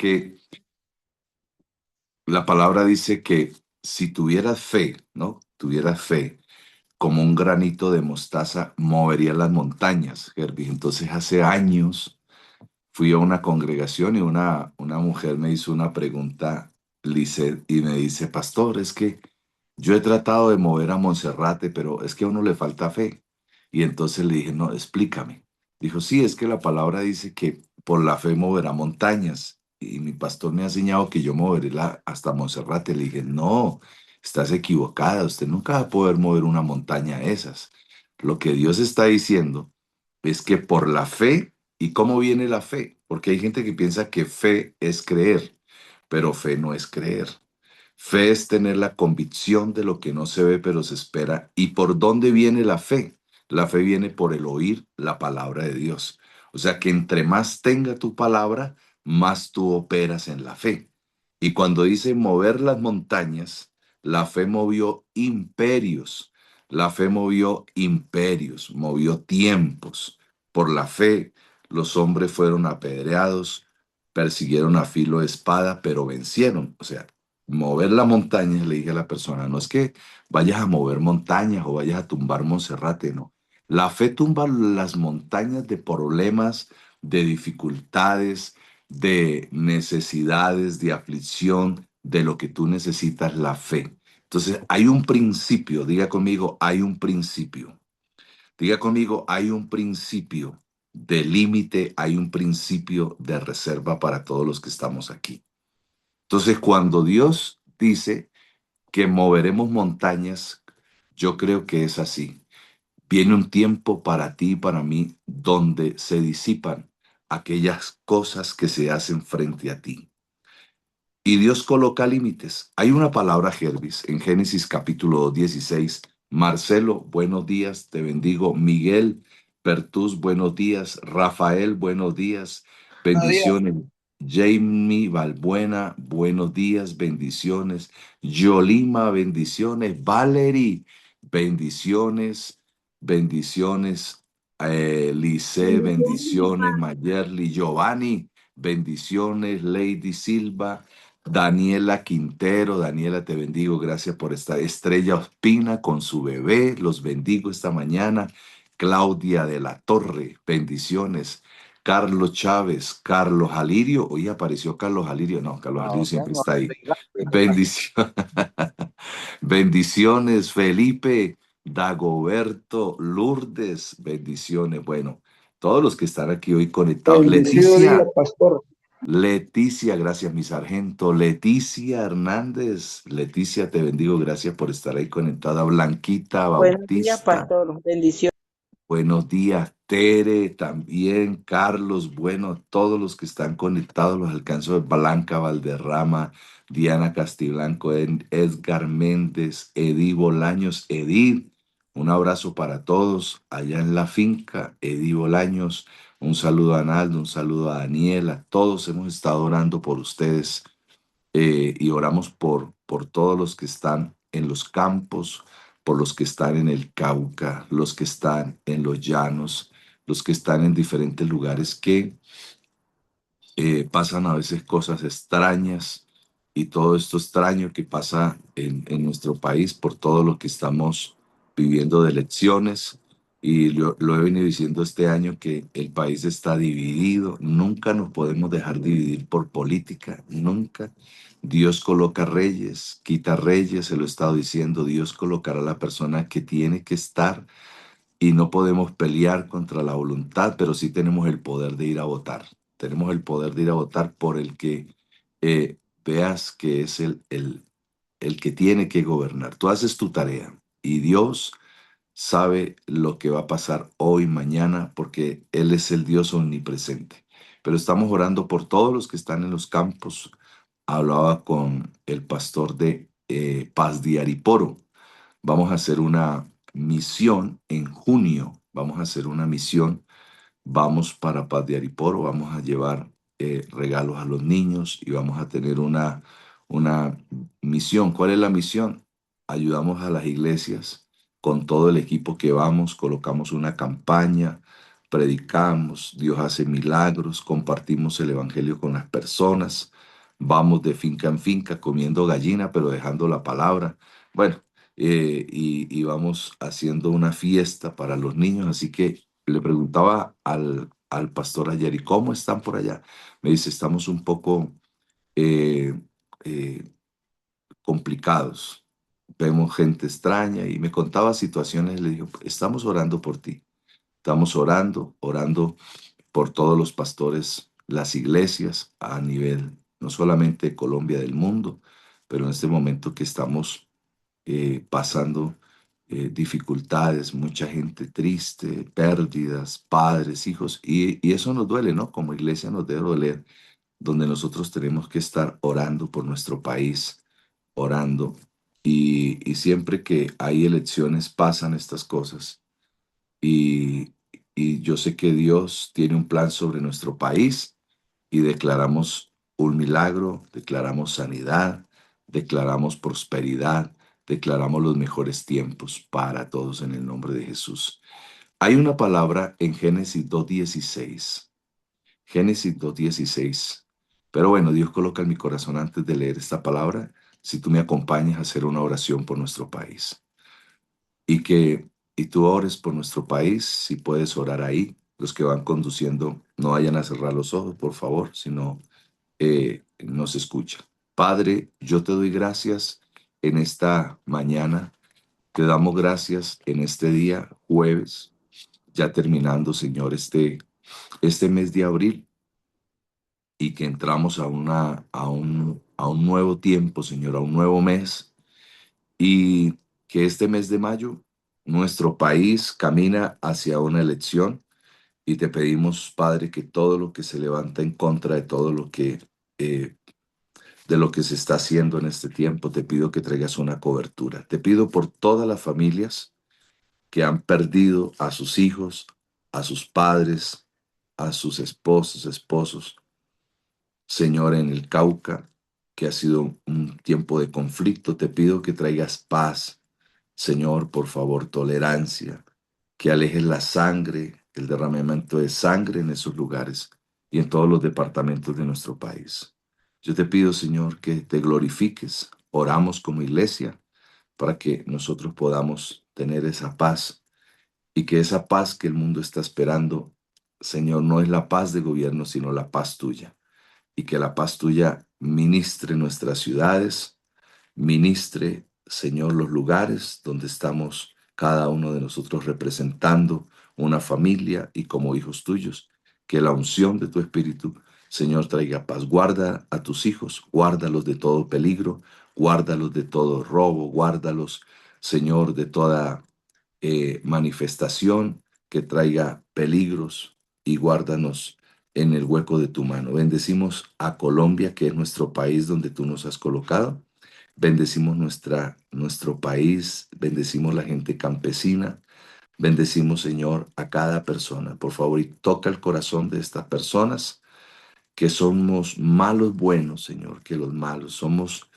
que la palabra dice que si tuvieras fe, ¿no? Tuvieras fe, como un granito de mostaza, movería las montañas, Herbie. Entonces, hace años fui a una congregación y una mujer me hizo una pregunta, Lisset, y me dice, pastor, es que yo he tratado de mover a Monserrate, pero es que a uno le falta fe. Y entonces le dije, no, explícame. Dijo, sí, es que la palabra dice que por la fe moverá montañas. Y mi pastor me ha enseñado que yo moveré hasta Monserrate. Le dije, no, estás equivocada. Usted nunca va a poder mover una montaña de esas. Lo que Dios está diciendo es que por la fe, ¿y cómo viene la fe? Porque hay gente que piensa que fe es creer, pero fe no es creer. Fe es tener la convicción de lo que no se ve pero se espera. ¿Y por dónde viene la fe? La fe viene por el oír la palabra de Dios. O sea que entre más tenga tu palabra, más tú operas en la fe. Y cuando dice mover las montañas, la fe movió imperios. La fe movió imperios, movió tiempos. Por la fe, los hombres fueron apedreados, persiguieron a filo de espada, pero vencieron. O sea, mover la montaña, le dije a la persona, no es que vayas a mover montañas o vayas a tumbar Monserrate, no. La fe tumba las montañas de problemas, de dificultades, de necesidades, de aflicción, de lo que tú necesitas, la fe. Entonces, hay un principio, diga conmigo, hay un principio. Diga conmigo, hay un principio de límite, hay un principio de reserva para todos los que estamos aquí. Entonces, cuando Dios dice que moveremos montañas, yo creo que es así. Viene un tiempo para ti y para mí donde se disipan aquellas cosas que se hacen frente a ti. Y Dios coloca límites. Hay una palabra, Jervis, en Génesis capítulo 16. Marcelo, buenos días, te bendigo. Miguel Pertus, buenos días. Rafael, buenos días, Buenos días. bendiciones. Jamie Balbuena, buenos días, bendiciones. Yolima, bendiciones. Valerie, bendiciones, bendiciones. Lice, bendiciones. Mayerly, Giovanni, bendiciones. Lady Silva. Daniela Quintero, Daniela, te bendigo, gracias por estar. Estrella Ospina con su bebé, los bendigo esta mañana. Claudia de la Torre, bendiciones. Carlos Chávez, Carlos Alirio, hoy apareció Carlos Alirio, no, Carlos Alirio No, siempre no, está ahí. ¿qué pasa? Bendiciones, bendiciones, Felipe, Dagoberto, Lourdes, bendiciones. Bueno, todos los que están aquí hoy conectados. Bendecido día, Leticia, pastor. Leticia, gracias, mi sargento. Leticia Hernández, Leticia, te bendigo, gracias por estar ahí conectada. Blanquita Buenos días, Bautista, pastor. Bendiciones. buenos días. Tere, también. Carlos, bueno, todos los que están conectados, los alcanzo de Blanca Valderrama, Diana Castiblanco, Edgar Méndez, Edith Bolaños. Edith, un abrazo para todos allá en la finca. Edith Bolaños, un saludo a Analdo, un saludo a Daniela. Todos hemos estado orando por ustedes y oramos por todos los que están en los campos, por los que están en el Cauca, los que están en los llanos, los que están en diferentes lugares que pasan a veces cosas extrañas y todo esto extraño que pasa en nuestro país por todo lo que estamos viviendo de elecciones. Y lo he venido diciendo este año que el país está dividido. Nunca nos podemos dejar dividir por política, nunca. Dios coloca reyes, quita reyes, se lo he estado diciendo. Dios colocará a la persona que tiene que estar y no podemos pelear contra la voluntad, pero sí tenemos el poder de ir a votar. Tenemos el poder de ir a votar por el que veas que es el que tiene que gobernar. Tú haces tu tarea y Dios sabe lo que va a pasar hoy, mañana, porque Él es el Dios omnipresente. Pero estamos orando por todos los que están en los campos. Hablaba con el pastor de Paz de Ariporo. Vamos a hacer una misión en junio. Vamos a hacer una misión. Vamos para Paz de Ariporo. Vamos a llevar regalos a los niños y vamos a tener una misión. ¿Cuál es la misión? Ayudamos a las iglesias con todo el equipo que vamos. Colocamos una campaña. Predicamos. Dios hace milagros. Compartimos el evangelio con las personas. vamos de finca en finca comiendo gallina, pero dejando la palabra. Bueno, y vamos haciendo una fiesta para los niños. Así que le preguntaba al pastor ayer, ¿y cómo están por allá? Me dice, estamos un poco eh, eh, complicados. Vemos gente extraña y me contaba situaciones. Le digo, estamos orando por ti. Estamos orando por todos los pastores, las iglesias a nivel no solamente de Colombia, del mundo, pero en este momento que estamos pasando dificultades, mucha gente triste, pérdidas, padres, hijos, y eso nos duele, ¿no? Como iglesia nos debe doler, donde nosotros tenemos que estar orando por nuestro país, orando, y siempre que hay elecciones pasan estas cosas y, y yo sé que Dios tiene un plan sobre nuestro país y declaramos un milagro, declaramos sanidad, declaramos prosperidad, declaramos los mejores tiempos para todos en el nombre de Jesús. Hay una palabra en Génesis 2:16. Génesis 2:16. Pero bueno, Dios coloca en mi corazón antes de leer esta palabra, si tú me acompañas a hacer una oración por nuestro país y que y tú ores por nuestro país, si puedes orar ahí. Los que van conduciendo no vayan a cerrar los ojos, por favor, sino nos escucha. Padre, yo te doy gracias en esta mañana, te damos gracias en este día, jueves, ya terminando, Señor, este mes de abril y que entramos a un nuevo tiempo, Señor, a un nuevo mes y que este mes de mayo nuestro país camina hacia una elección y te pedimos, Padre, que todo lo que se levanta en contra de todo lo que eh, de lo que se está haciendo en este tiempo, te pido que traigas una cobertura. Te pido por todas las familias que han perdido a sus hijos, a sus padres, a sus esposos, Señor, en el Cauca, que ha sido un tiempo de conflicto, te pido que traigas paz, Señor, por favor, tolerancia, que alejes la sangre, el derramamiento de sangre en esos lugares y en todos los departamentos de nuestro país. Yo te pido, Señor, que te glorifiques. Oramos como iglesia para que nosotros podamos tener esa paz y que esa paz que el mundo está esperando, Señor, no es la paz de gobierno, sino la paz tuya y que la paz tuya ministre nuestras ciudades, ministre, Señor, los lugares donde estamos cada uno de nosotros representando una familia y como hijos tuyos. Que la unción de tu Espíritu, Señor, traiga paz. Guarda a tus hijos, guárdalos de todo peligro, guárdalos de todo robo, guárdalos, Señor, de toda manifestación que traiga peligros y guárdanos en el hueco de tu mano. Bendecimos a Colombia, que es nuestro país donde tú nos has colocado. Bendecimos nuestro país, bendecimos la gente campesina, bendecimos, Señor, a cada persona. Por favor, y toca el corazón de estas personas que somos malos buenos, Señor, que los malos. Somos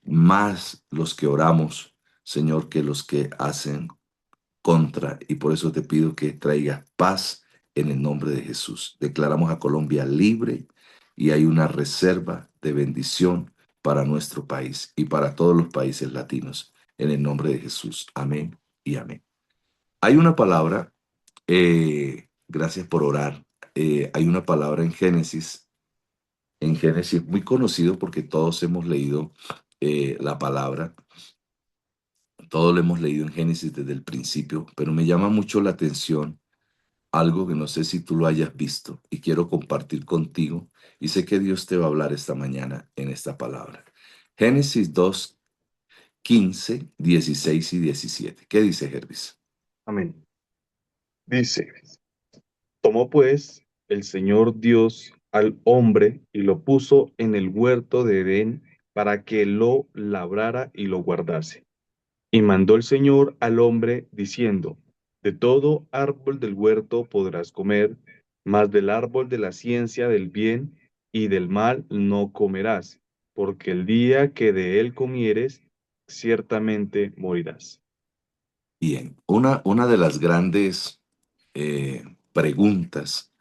más los que oramos, Señor, que los que hacen contra, y por eso te pido que traigas paz en el nombre de Jesús. Declaramos a Colombia libre y hay una reserva de bendición para nuestro país y para todos los países latinos. En el nombre de Jesús. Amén y amén. Hay una palabra, gracias por orar. Hay una palabra en Génesis muy conocido porque todos hemos leído la palabra. Todo lo hemos leído en Génesis desde el principio, pero me llama mucho la atención algo que no sé si tú lo hayas visto y quiero compartir contigo y sé que Dios te va a hablar esta mañana en esta palabra. Génesis 2, 15, 16 y 17. ¿Qué dice Jervis? Amén. Dice, tomó pues el Señor Dios al hombre y lo puso en el huerto de Edén para que lo labrara y lo guardase. Y mandó el Señor al hombre diciendo, de todo árbol del huerto podrás comer, mas del árbol de la ciencia del bien y del mal no comerás, porque el día que de él comieres, ciertamente morirás. Bien, una de las grandes preguntas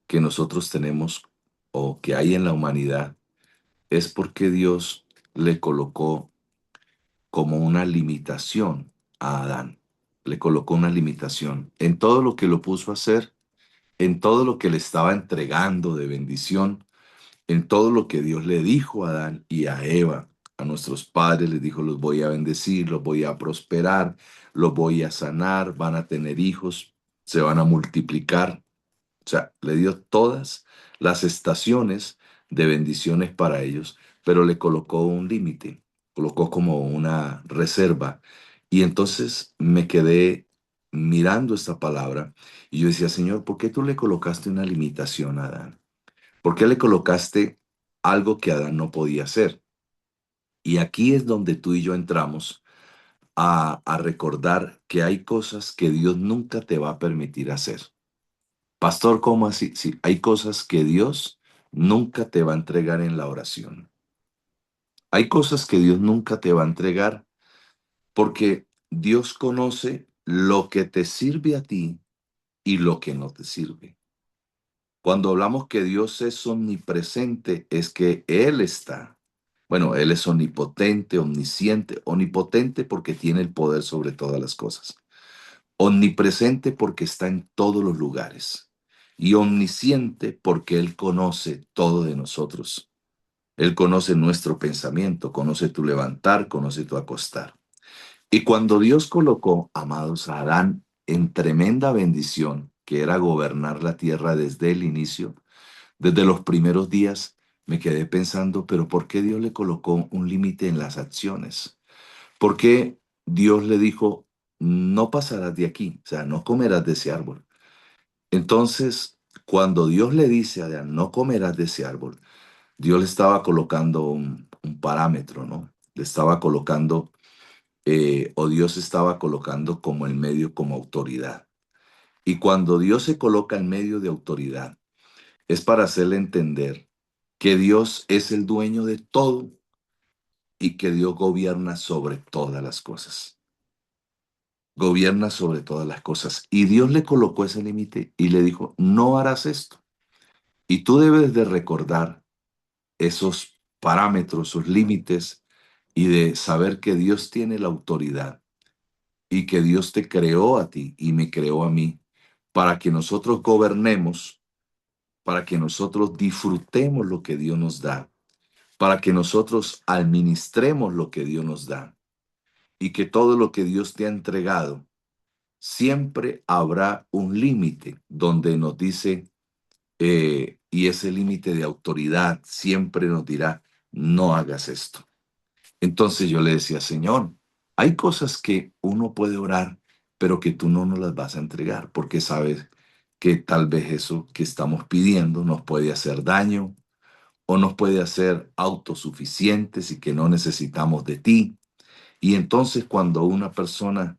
que nosotros tenemos o que hay en la humanidad es porque Dios le colocó como una limitación a Adán. Le colocó una limitación en todo lo que lo puso a hacer, en todo lo que le estaba entregando de bendición, en todo lo que Dios le dijo a Adán y a Eva, a nuestros padres, les dijo, los voy a bendecir, los voy a prosperar, los voy a sanar, van a tener hijos, se van a multiplicar. O sea, le dio todas las estaciones de bendiciones para ellos, pero le colocó un límite, colocó como una reserva. Y entonces me quedé mirando esta palabra y yo decía, Señor, ¿por qué tú le colocaste una limitación a Adán? ¿Por qué le colocaste algo que Adán no podía hacer? Y aquí es donde tú y yo entramos a recordar que hay cosas que Dios nunca te va a permitir hacer. Pastor, ¿cómo así? Sí, hay cosas que Dios nunca te va a entregar en la oración. Hay cosas que Dios nunca te va a entregar porque Dios conoce lo que te sirve a ti y lo que no te sirve. Cuando hablamos que Dios es omnipresente, es que Él está. Bueno, Él es omnipotente, omnisciente, omnipotente porque tiene el poder sobre todas las cosas. Omnipresente porque está en todos los lugares. Y omnisciente porque Él conoce todo de nosotros. Él conoce nuestro pensamiento, conoce tu levantar, conoce tu acostar. Y cuando Dios colocó, amados, a Adán en tremenda bendición, que era gobernar la tierra desde el inicio, desde los primeros días, me quedé pensando, pero ¿por qué Dios le colocó un límite en las acciones? ¿Por qué Dios le dijo, no pasarás de aquí, o sea, no comerás de ese árbol? Entonces, cuando Dios le dice a Adán, no comerás de ese árbol, Dios le estaba colocando un parámetro, ¿no? Le estaba colocando, o Dios estaba colocando como el medio, como autoridad. Y cuando Dios se coloca en medio de autoridad, es para hacerle entender que Dios es el dueño de todo y que Dios gobierna sobre todas las cosas. Gobierna sobre todas las cosas. Y Dios le colocó ese límite y le dijo, no harás esto. Y tú debes de recordar esos parámetros, esos límites y de saber que Dios tiene la autoridad y que Dios te creó a ti y me creó a mí para que nosotros gobernemos, para que nosotros disfrutemos lo que Dios nos da, para que nosotros administremos lo que Dios nos da y que todo lo que Dios te ha entregado, siempre habrá un límite donde nos dice, y ese límite de autoridad siempre nos dirá, no hagas esto. Entonces yo le decía, Señor, hay cosas que uno puede orar, pero que tú no nos las vas a entregar, porque sabes que tal vez eso que estamos pidiendo nos puede hacer daño o nos puede hacer autosuficientes y que no necesitamos de ti. Y entonces cuando una persona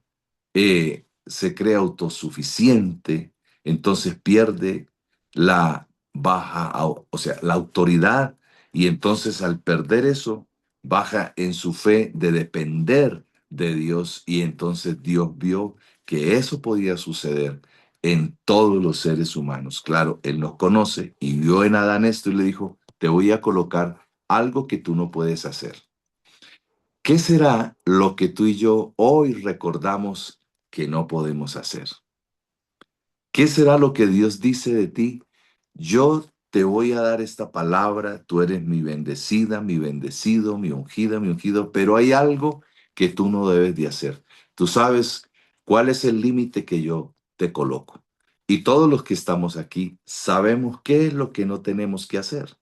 se cree autosuficiente, entonces pierde la o sea, la autoridad y entonces al perder eso, baja en su fe de depender de Dios y entonces Dios vio que eso podía suceder en todos los seres humanos. Claro, Él nos conoce y vio en Adán esto y le dijo, te voy a colocar algo que tú no puedes hacer. ¿Qué será lo que tú y yo hoy recordamos que no podemos hacer? ¿Qué será lo que Dios dice de ti? Yo te voy a dar esta palabra, tú eres mi bendecida, mi bendecido, mi ungida, mi ungido, pero hay algo que tú no debes de hacer. Tú sabes cuál es el límite que yo te coloco. Y todos los que estamos aquí sabemos qué es lo que no tenemos que hacer.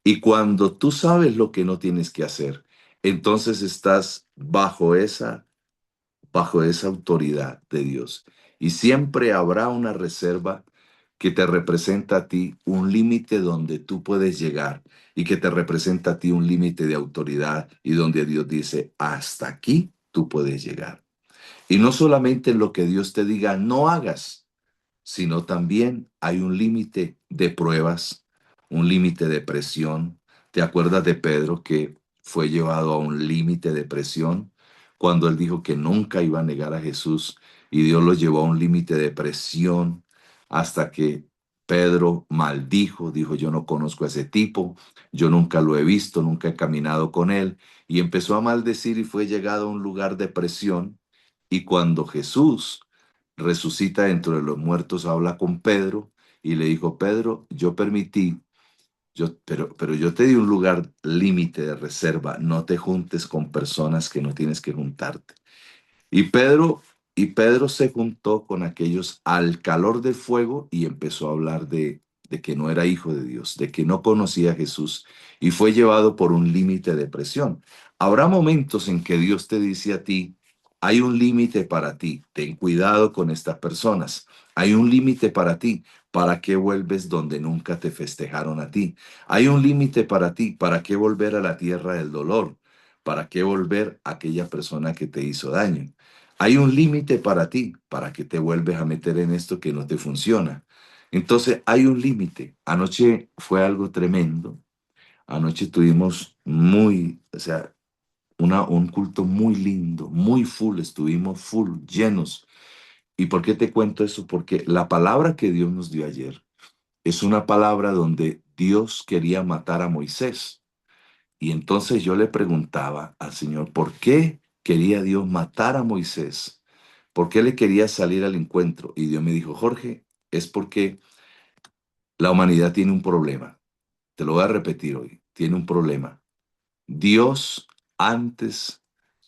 Y cuando tú sabes lo que no tienes que hacer, entonces estás bajo esa autoridad de Dios. Y siempre habrá una reserva que te representa a ti un límite donde tú puedes llegar y que te representa a ti un límite de autoridad y donde Dios dice, hasta aquí tú puedes llegar. Y no solamente en lo que Dios te diga, no hagas, sino también hay un límite de pruebas, un límite de presión. ¿Te acuerdas de Pedro que fue llevado a un límite de presión cuando él dijo que nunca iba a negar a Jesús y Dios lo llevó a un límite de presión hasta que Pedro maldijo, dijo, yo no conozco a ese tipo, yo nunca lo he visto, nunca he caminado con él, y empezó a maldecir y fue llegado a un lugar de presión, y cuando Jesús resucita dentro de los muertos, habla con Pedro y le dijo, Pedro, yo permití, pero yo te di un lugar límite de reserva, no te juntes con personas que no tienes que juntarte. Y Pedro, y Pedro se juntó con aquellos al calor del fuego y empezó a hablar de que no era hijo de Dios, de que no conocía a Jesús y fue llevado por un límite de presión. Habrá momentos en que Dios te dice a ti, hay un límite para ti, ten cuidado con estas personas. Hay un límite para ti, ¿para qué vuelves donde nunca te festejaron a ti? Hay un límite para ti, ¿para qué volver a la tierra del dolor? ¿Para qué volver a aquella persona que te hizo daño? Hay un límite para ti, para que te vuelves a meter en esto que no te funciona. Entonces, hay un límite. Anoche fue algo tremendo. Anoche tuvimos o sea, un culto muy lindo, muy full, estuvimos full, llenos. ¿Y por qué te cuento eso? Porque la palabra que Dios nos dio ayer es una palabra donde Dios quería matar a Moisés. Y entonces yo le preguntaba al Señor, ¿por qué quería Dios matar a Moisés? ¿Por qué le quería salir al encuentro? Y Dios me dijo, Jorge, es porque la humanidad tiene un problema. Te lo voy a repetir hoy. Tiene un problema. Dios, antes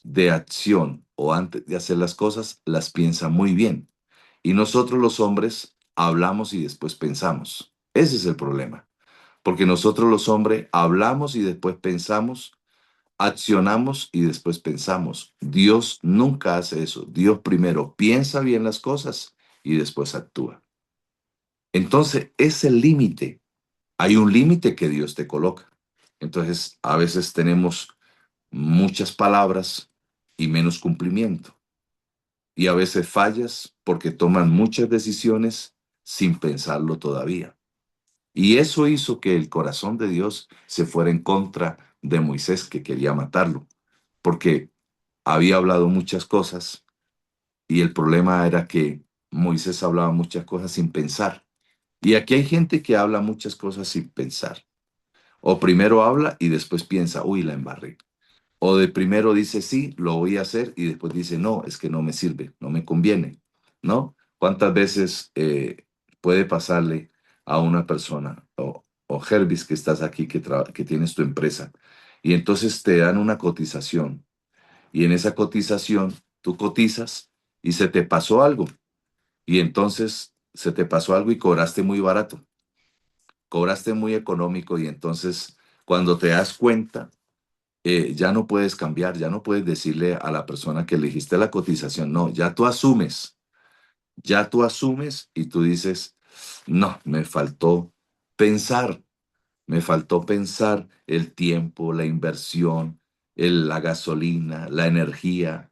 de acción o antes de hacer las cosas, las piensa muy bien. Y nosotros los hombres hablamos y después pensamos. Ese es el problema. Porque nosotros los hombres hablamos y después pensamos, accionamos y después pensamos. Dios nunca hace eso. Dios primero piensa bien las cosas y después actúa. Entonces, es el límite. Hay un límite que Dios te coloca. Entonces, a veces tenemos muchas palabras y menos cumplimiento. Y a veces fallas porque toman muchas decisiones sin pensarlo todavía. Y eso hizo que el corazón de Dios se fuera en contra de Moisés, que quería matarlo, porque había hablado muchas cosas y el problema era que Moisés hablaba muchas cosas sin pensar. Y aquí hay gente que habla muchas cosas sin pensar. O primero habla y después piensa, uy, la embarré. O de primero dice, sí, lo voy a hacer y después dice, no, es que no me sirve, no me conviene, ¿no? ¿Cuántas veces puede pasarle a una persona o Hervis que estás aquí, que tienes tu empresa y entonces te dan una cotización y en esa cotización tú cotizas y se te pasó algo y entonces se te pasó algo y cobraste muy barato, cobraste muy económico y entonces cuando te das cuenta ya no puedes cambiar, ya no puedes decirle a la persona que elegiste la cotización, no, ya tú asumes y tú dices, no, pensar, me faltó pensar el tiempo, la inversión, la gasolina, la energía,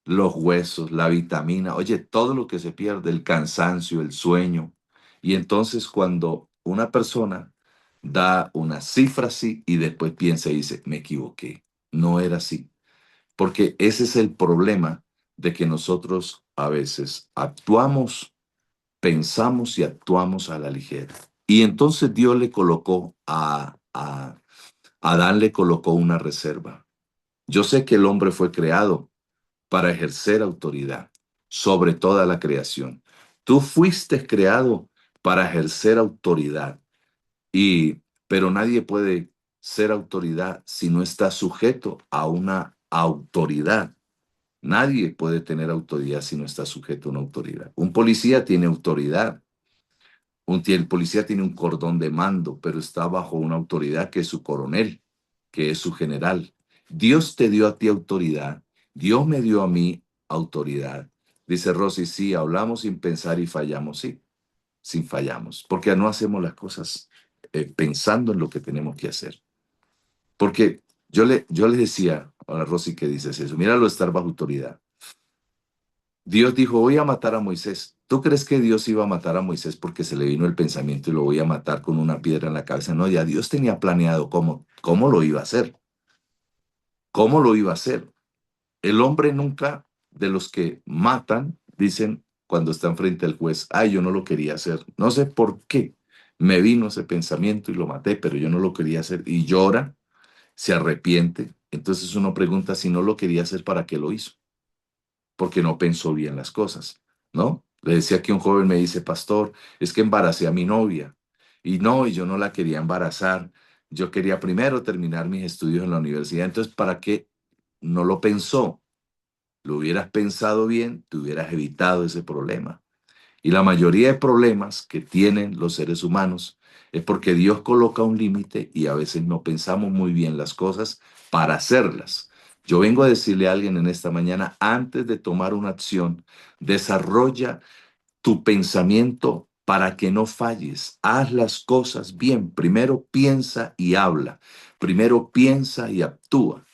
los huesos, la vitamina, oye, todo lo que se pierde, el cansancio, el sueño. Y entonces cuando una persona da una cifra así y después piensa y dice, me equivoqué, no era así. Porque ese es el problema de que nosotros a veces actuamos, pensamos y actuamos a la ligera. Y entonces Dios le colocó a Adán le colocó una reserva. Yo sé que el hombre fue creado para ejercer autoridad sobre toda la creación. Tú fuiste creado para ejercer autoridad pero nadie puede ser autoridad si no está sujeto a una autoridad. Nadie puede tener autoridad si no está sujeto a una autoridad. Un policía tiene autoridad. El policía tiene un cordón de mando, pero está bajo una autoridad que es su coronel, que es su general. Dios te dio a ti autoridad. Dios me dio a mí autoridad. Dice Rosy, sí, hablamos sin pensar y fallamos, sí, sin fallamos, porque no hacemos las cosas pensando en lo que tenemos que hacer. Porque yo le decía a la Rosy que dices eso, míralo estar bajo autoridad. Dios dijo, voy a matar a Moisés. ¿Tú crees que Dios iba a matar a Moisés porque se le vino el pensamiento y lo voy a matar con una piedra en la cabeza? No, ya Dios tenía planeado cómo lo iba a hacer. ¿Cómo lo iba a hacer? El hombre nunca, de los que matan, dicen cuando están frente al juez, ay, yo no lo quería hacer. No sé por qué. Me vino ese pensamiento y lo maté, pero yo no lo quería hacer. Y llora, se arrepiente. Entonces uno pregunta si no lo quería hacer, ¿para qué lo hizo? Porque no pensó bien las cosas, ¿no? Le decía que un joven me dice, pastor, es que embaracé a mi novia. Y no, y yo no la quería embarazar. Yo quería primero terminar mis estudios en la universidad. Entonces, ¿para qué no lo pensó? Lo hubieras pensado bien, te hubieras evitado ese problema. Y la mayoría de problemas que tienen los seres humanos es porque Dios coloca un límite y a veces no pensamos muy bien las cosas para hacerlas. Yo vengo a decirle a alguien en esta mañana, antes de tomar una acción, desarrolla tu pensamiento para que no falles. Haz las cosas bien. Primero piensa y habla. Primero piensa y actúa.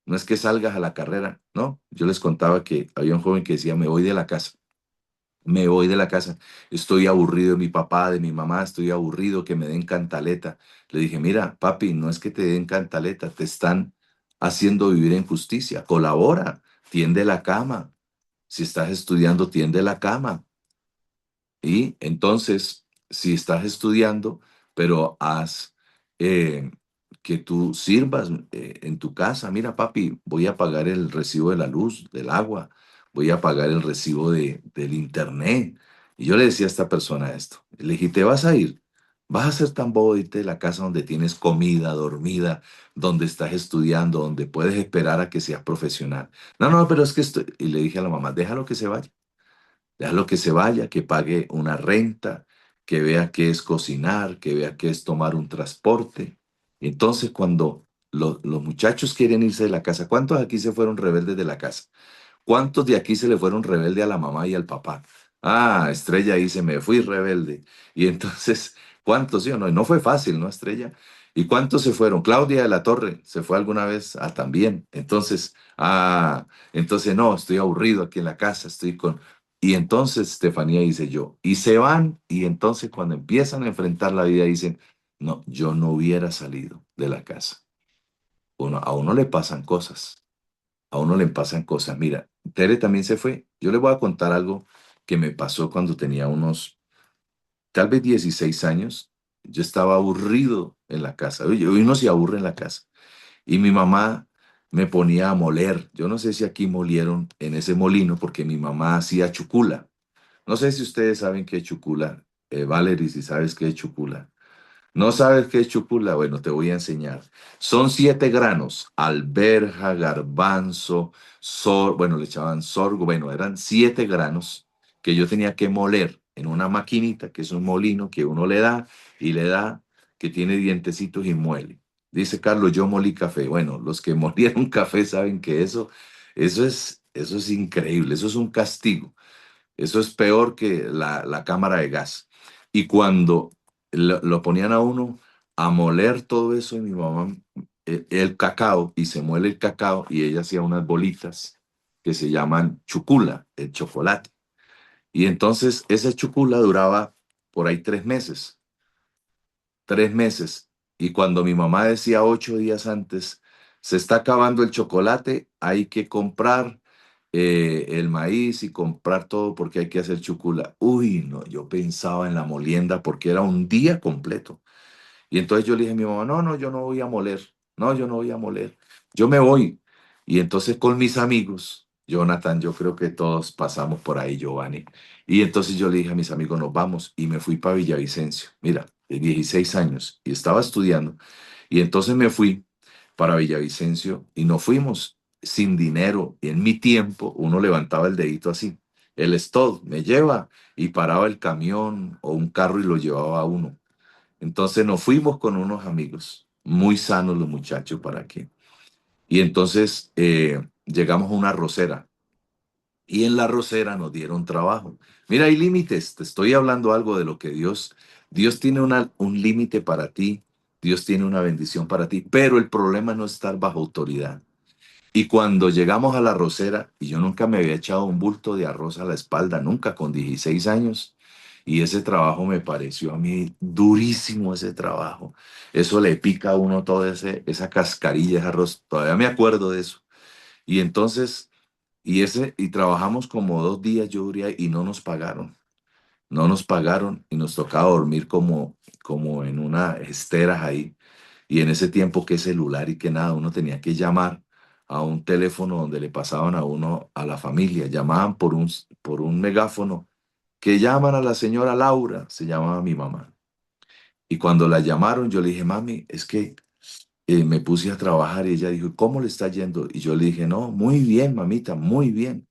No es que salgas a la carrera, ¿no? Yo les contaba que había un joven que decía, me voy de la casa. Me voy de la casa, estoy aburrido de mi papá, de mi mamá, estoy aburrido que me den cantaleta. Le dije, mira, papi, no es que te den cantaleta, te están haciendo vivir en justicia. Colabora, tiende la cama. Si estás estudiando, tiende la cama. Y entonces, si estás estudiando, pero haz eh, que tú sirvas en tu casa. Mira, papi, voy a pagar el recibo de la luz, del agua, voy a pagar el recibo del internet. Y yo le decía a esta persona esto. Le dije, ¿te vas a ir? ¿Vas a ser tan bobo de irte de la casa donde tienes comida, dormida, donde estás estudiando, donde puedes esperar a que seas profesional? No, no, pero es que estoy... Y le dije a la mamá, déjalo que se vaya. Déjalo que se vaya, que pague una renta, que vea qué es cocinar, que vea qué es tomar un transporte. Entonces, cuando los muchachos quieren irse de la casa, ¿cuántos aquí se fueron rebeldes de la casa? ¿Cuántos de aquí se le fueron rebelde a la mamá y al papá? Ah, Estrella dice, me fui rebelde. Y entonces, ¿cuántos sí o no? Y no fue fácil, ¿no, Estrella? ¿Y cuántos se fueron? Claudia de la Torre se fue alguna vez. Ah, también. Entonces no, estoy aburrido aquí en la casa, estoy con... Y entonces Estefanía dice yo, y se van, y entonces cuando empiezan a enfrentar la vida dicen, no, yo no hubiera salido de la casa. A uno le pasan cosas. A uno le pasan cosas. Mira, Tere también se fue. Yo le voy a contar algo que me pasó cuando tenía unos, tal vez 16 años. Yo estaba aburrido en la casa. Oye, uno se aburre en la casa. Y mi mamá me ponía a moler. Yo no sé si aquí molieron en ese molino porque mi mamá hacía chucula. No sé si ustedes saben qué es chucula. Valerie, si sabes qué es chucula. ¿No sabes qué es chucula? Bueno, te voy a enseñar. Son 7 granos, alberja, garbanzo, bueno, le echaban sorgo, bueno, eran 7 granos que yo tenía que moler en una maquinita, que es un molino que uno le da y le da, que tiene dientecitos y muele. Dice Carlos, yo molí café. Bueno, los que molieron café saben que eso es increíble, eso es un castigo. Eso es peor que la cámara de gas. Y cuando lo ponían a uno a moler todo eso, y mi mamá, el cacao, y se muele el cacao, y ella hacía unas bolitas que se llaman chucula, el chocolate. Y entonces esa chucula duraba por ahí 3 meses. 3 meses. Y cuando mi mamá decía 8 días antes, se está acabando el chocolate, hay que comprar el maíz y comprar todo porque hay que hacer chucula. Uy, no, yo pensaba en la molienda porque era un día completo. Y entonces yo le dije a mi mamá, no, no, yo no voy a moler, no, yo no voy a moler, yo me voy. Y entonces con mis amigos, Jonathan, yo creo que todos pasamos por ahí, Giovanni. Y entonces yo le dije a mis amigos, nos vamos. Y me fui para Villavicencio, mira, de 16 años, y estaba estudiando. Y entonces me fui para Villavicencio y nos fuimos sin dinero. Y en mi tiempo uno levantaba el dedito así. El stop me lleva y paraba el camión o un carro y lo llevaba a uno. Entonces nos fuimos con unos amigos, muy sanos los muchachos, ¿para qué? Y entonces llegamos a una arrocera y en la arrocera nos dieron trabajo. Mira, hay límites, te estoy hablando algo de lo que Dios tiene un límite para ti, Dios tiene una bendición para ti, pero el problema no es estar bajo autoridad. Y cuando llegamos a la arrocera, y yo nunca me había echado un bulto de arroz a la espalda, nunca, con 16 años, y ese trabajo me pareció a mí durísimo, ese trabajo. Eso le pica a uno toda esa cascarilla de arroz, todavía me acuerdo de eso. Y entonces, y trabajamos como 2 días, yo diría, y no nos pagaron. no nos pagaron y nos tocaba dormir como en una esteras ahí. Y en ese tiempo, qué celular y qué nada, uno tenía que llamar a un teléfono donde le pasaban a uno a la familia, llamaban por un megáfono, que llaman a la señora Laura, se llamaba mi mamá. Y cuando la llamaron, yo le dije, mami, es que me puse a trabajar y ella dijo, ¿cómo le está yendo? Y yo le dije, no, muy bien, mamita, muy bien.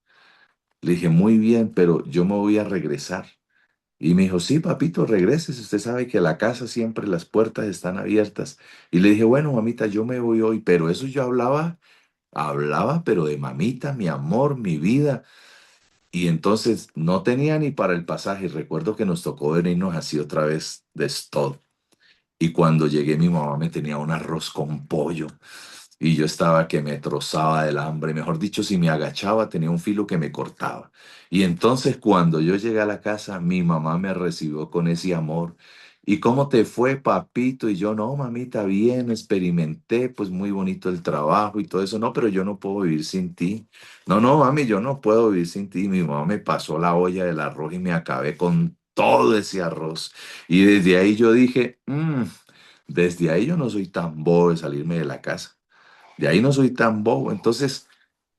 Le dije, muy bien, pero yo me voy a regresar. Y me dijo, sí, papito, regreses. Usted sabe que la casa siempre las puertas están abiertas. Y le dije, bueno, mamita, yo me voy hoy. Pero eso yo hablaba, pero de mamita, mi amor, mi vida. Y entonces no tenía ni para el pasaje. Recuerdo que nos tocó venirnos así otra vez de Stod. Y cuando llegué, mi mamá me tenía un arroz con pollo. Y yo estaba que me trozaba del hambre. Mejor dicho, si me agachaba, tenía un filo que me cortaba. Y entonces cuando yo llegué a la casa, mi mamá me recibió con ese amor. ¿Y cómo te fue, papito? Y yo, no, mamita, bien, experimenté, pues muy bonito el trabajo y todo eso. No, pero yo no puedo vivir sin ti. No, no, mami, yo no puedo vivir sin ti. Mi mamá me pasó la olla del arroz y me acabé con todo ese arroz. Y desde ahí yo dije, desde ahí yo no soy tan bobo de salirme de la casa. De ahí no soy tan bobo. Entonces,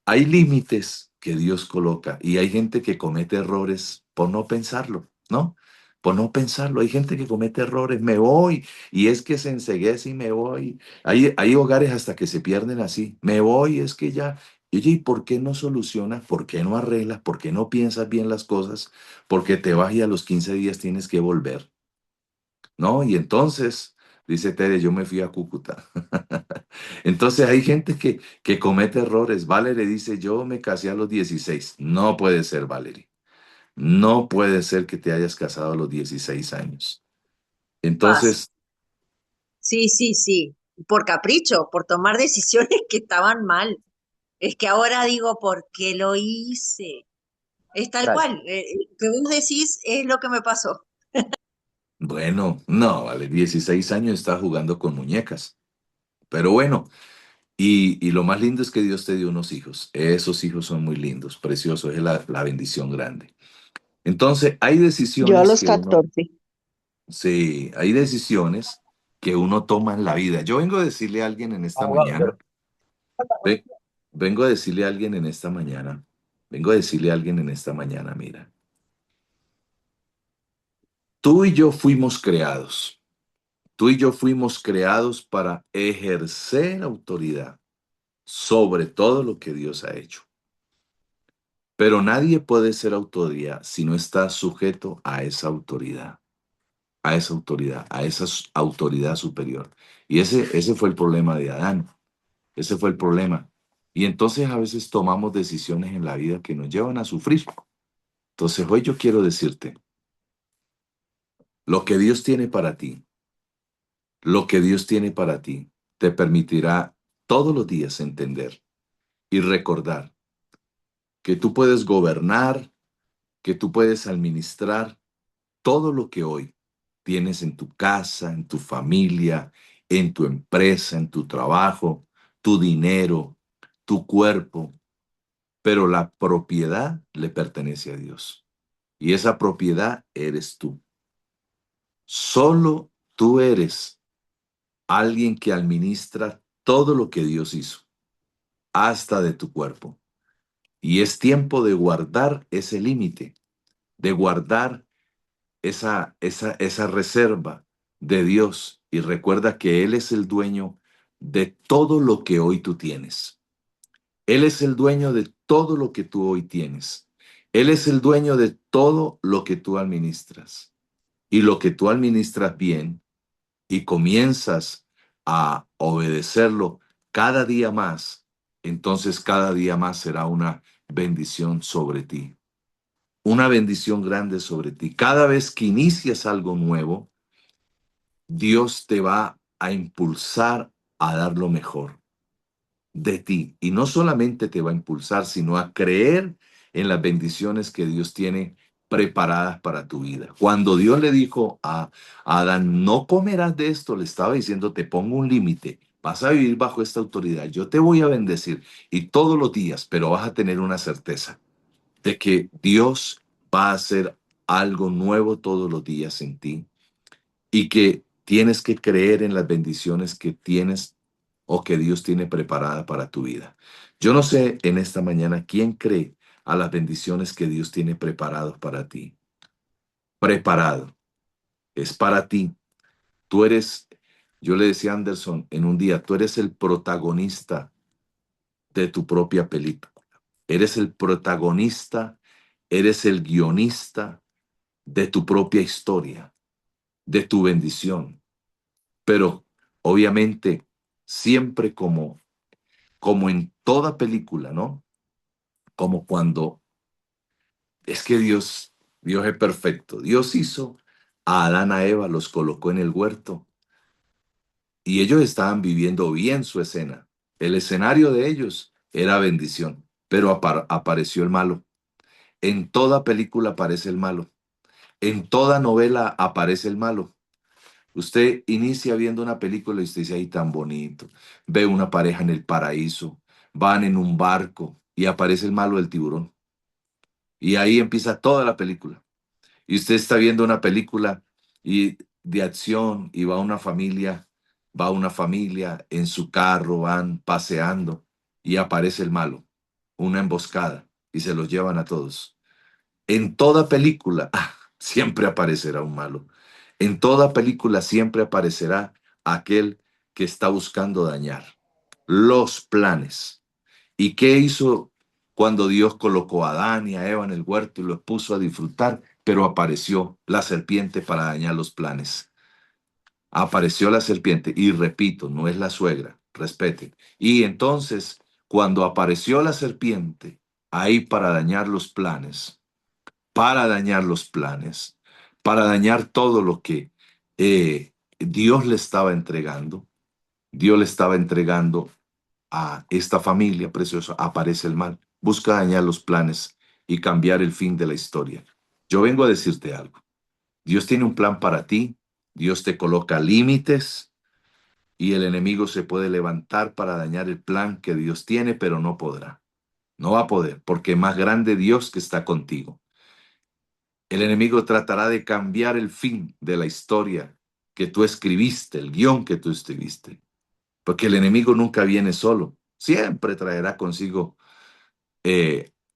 hay límites que Dios coloca y hay gente que comete errores por no pensarlo, ¿no? Por no pensarlo. Hay gente que comete errores. Me voy y es que se enceguece y me voy. Hay hogares hasta que se pierden así. Me voy, es que ya. Oye, ¿y por qué no solucionas? ¿Por qué no arreglas? ¿Por qué no piensas bien las cosas? Porque te vas y a los 15 días tienes que volver. ¿No? Y entonces, dice Tere, yo me fui a Cúcuta. Entonces hay gente que comete errores. Valerie dice, yo me casé a los 16. No puede ser, Valerie. No puede ser que te hayas casado a los 16 años. Paz. Entonces, Sí, sí, sí. Por capricho, por tomar decisiones que estaban mal. Es que ahora digo, ¿por qué lo hice? Es tal Claro. cual. Que vos decís es lo que me pasó. bueno, no, vale, 16 años estás jugando con muñecas. Pero bueno, y lo más lindo es que Dios te dio unos hijos. Esos hijos son muy lindos, preciosos, es la bendición grande. Entonces, hay Yo a decisiones los que uno 14. Sí, hay decisiones que uno toma en la vida. Yo vengo a decirle a alguien en esta mañana, ve- vengo a decirle a alguien en esta mañana, vengo a decirle a alguien en esta mañana, mira, tú y yo fuimos creados, tú y yo fuimos creados para ejercer autoridad sobre todo lo que Dios ha hecho. Pero nadie puede ser autoridad si no está sujeto a esa autoridad, a esa autoridad superior. Y ese fue el problema de Adán. Ese fue el problema. Y entonces a veces tomamos decisiones en la vida que nos llevan a sufrir. Entonces hoy yo quiero decirte, lo que Dios tiene para ti, lo que Dios tiene para ti, te permitirá todos los días entender y recordar que tú puedes gobernar, que tú puedes administrar todo lo que hoy tienes en tu casa, en tu familia, en tu empresa, en tu trabajo, tu dinero, tu cuerpo, pero la propiedad le pertenece a Dios. Y esa propiedad eres tú. Solo tú eres alguien que administra todo lo que Dios hizo, hasta de tu cuerpo. Y es tiempo de guardar ese límite, de guardar esa reserva de Dios. Y recuerda que Él es el dueño de todo lo que hoy tú tienes. Él es el dueño de todo lo que tú hoy tienes. Él es el dueño de todo lo que tú administras. Y lo que tú administras bien y comienzas a obedecerlo cada día más, entonces cada día más será una bendición sobre ti. Una bendición grande sobre ti. Cada vez que inicias algo nuevo, Dios te va a impulsar a dar lo mejor de ti. Y no solamente te va a impulsar, sino a creer en las bendiciones que Dios tiene preparadas para tu vida. Cuando Dios le dijo a Adán, no comerás de esto, le estaba diciendo, te pongo un límite, vas a vivir bajo esta autoridad, yo te voy a bendecir y todos los días, pero vas a tener una certeza de que Dios va a hacer algo nuevo todos los días en ti y que tienes que creer en las bendiciones que tienes o que Dios tiene preparada para tu vida. Yo no sé en esta mañana quién cree a las bendiciones que Dios tiene preparados para ti. Preparado. Es para ti. Tú eres, yo le decía a Anderson en un día, tú eres el protagonista de tu propia película. Eres el protagonista, eres el guionista de tu propia historia, de tu bendición. Pero obviamente, siempre como en toda película, ¿no? Como cuando es que Dios es perfecto. Dios hizo a Adán, a Eva, los colocó en el huerto y ellos estaban viviendo bien su escena. El escenario de ellos era bendición, pero apareció el malo. En toda película aparece el malo. En toda novela aparece el malo. Usted inicia viendo una película y usted dice, ay, tan bonito. Ve una pareja en el paraíso, van en un barco y aparece el malo del tiburón. Y ahí empieza toda la película. Y usted está viendo una película y de acción y va una familia en su carro, van paseando y aparece el malo, una emboscada y se los llevan a todos. En toda película siempre aparecerá un malo. En toda película siempre aparecerá aquel que está buscando dañar los planes. ¿Y qué hizo cuando Dios colocó a Adán y a Eva en el huerto y los puso a disfrutar? Pero apareció la serpiente para dañar los planes. Apareció la serpiente y repito, no es la suegra, respeten. Y entonces, cuando apareció la serpiente, ahí para dañar los planes, para dañar los planes, para dañar todo lo que Dios le estaba entregando. Dios le estaba entregando a esta familia preciosa, aparece el mal. Busca dañar los planes y cambiar el fin de la historia. Yo vengo a decirte algo. Dios tiene un plan para ti. Dios te coloca límites y el enemigo se puede levantar para dañar el plan que Dios tiene, pero no podrá. No va a poder, porque es más grande Dios que está contigo. El enemigo tratará de cambiar el fin de la historia que tú escribiste, el guión que tú escribiste. Porque el enemigo nunca viene solo. Siempre traerá consigo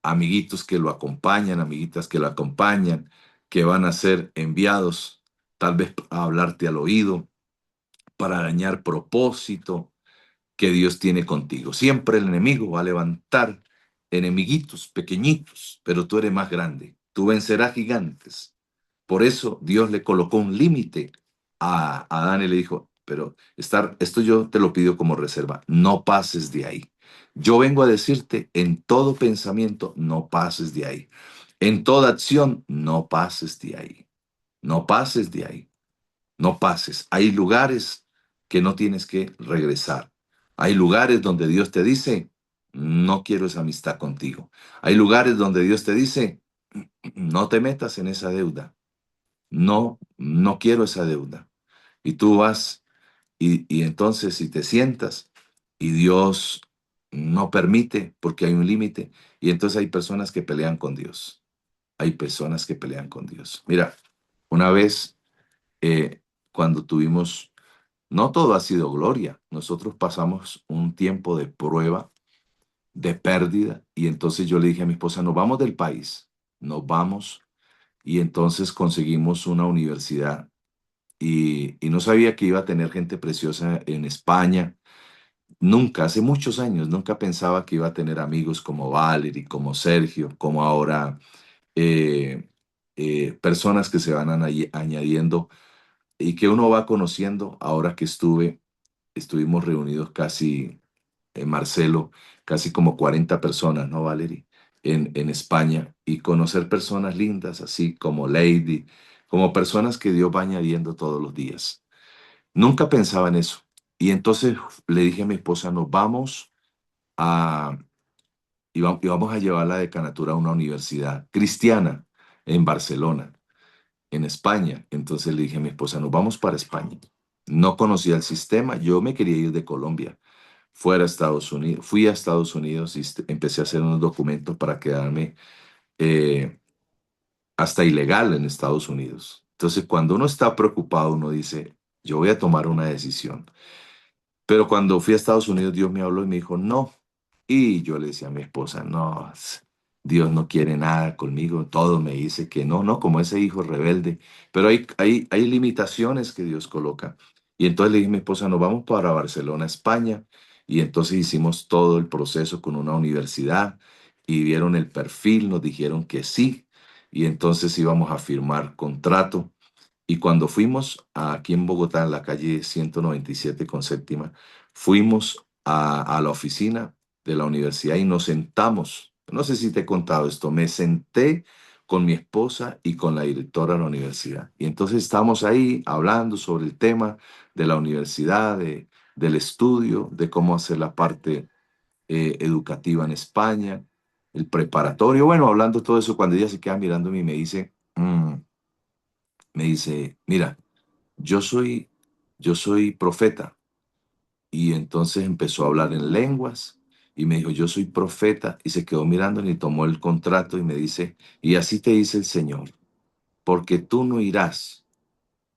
amiguitos que lo acompañan, amiguitas que lo acompañan, que van a ser enviados tal vez a hablarte al oído, para dañar propósito que Dios tiene contigo. Siempre el enemigo va a levantar enemiguitos pequeñitos, pero tú eres más grande. Tú vencerás gigantes. Por eso Dios le colocó un límite a Adán y le dijo, pero esto yo te lo pido como reserva, no pases de ahí. Yo vengo a decirte, en todo pensamiento, no pases de ahí. En toda acción, no pases de ahí. No pases de ahí. No pases. Hay lugares que no tienes que regresar. Hay lugares donde Dios te dice, no quiero esa amistad contigo. Hay lugares donde Dios te dice, no te metas en esa deuda. No, no quiero esa deuda. Y tú vas y entonces si te sientas y Dios no permite porque hay un límite y entonces hay personas que pelean con Dios. Hay personas que pelean con Dios. Mira, una vez cuando tuvimos, no todo ha sido gloria. Nosotros pasamos un tiempo de prueba, de pérdida y entonces yo le dije a mi esposa, nos vamos del país, nos vamos y entonces conseguimos una universidad y no sabía que iba a tener gente preciosa en España. Nunca, hace muchos años, nunca pensaba que iba a tener amigos como Valerie, como Sergio, como ahora eh, personas que se van añadiendo y que uno va conociendo. Ahora que estuvimos reunidos casi, Marcelo, casi como 40 personas, ¿no, Valerie? En España y conocer personas lindas, así como Lady, como personas que Dios va añadiendo todos los días. Nunca pensaba en eso. Y entonces le dije a mi esposa, nos vamos a, y vamos a llevar la decanatura a una universidad cristiana en Barcelona, en España. Entonces le dije a mi esposa, nos vamos para España. No conocía el sistema, yo me quería ir de Colombia, fuera a Estados Unidos, fui a Estados Unidos y empecé a hacer unos documentos para quedarme eh, hasta ilegal en Estados Unidos. Entonces, cuando uno está preocupado, uno dice, yo voy a tomar una decisión. Pero cuando fui a Estados Unidos, Dios me habló y me dijo, no. Y yo le decía a mi esposa, no, Dios no quiere nada conmigo, todo me dice que no, no, como ese hijo rebelde. Pero hay limitaciones que Dios coloca. Y entonces le dije a mi esposa, nos vamos para Barcelona, España. Y entonces hicimos todo el proceso con una universidad y vieron el perfil, nos dijeron que sí. Y entonces íbamos a firmar contrato. Y cuando fuimos aquí en Bogotá, en la calle 197 con séptima, fuimos a la oficina de la universidad y nos sentamos. No sé si te he contado esto, me senté con mi esposa y con la directora de la universidad. Y entonces estamos ahí hablando sobre el tema de la universidad, del estudio, de cómo hacer la parte educativa en España, el preparatorio. Bueno, hablando todo eso, cuando ella se queda mirándome y me dice, mira, yo soy profeta. Y entonces empezó a hablar en lenguas y me dijo, yo soy profeta. Y se quedó mirando y tomó el contrato y me dice, y así te dice el Señor, porque tú no irás,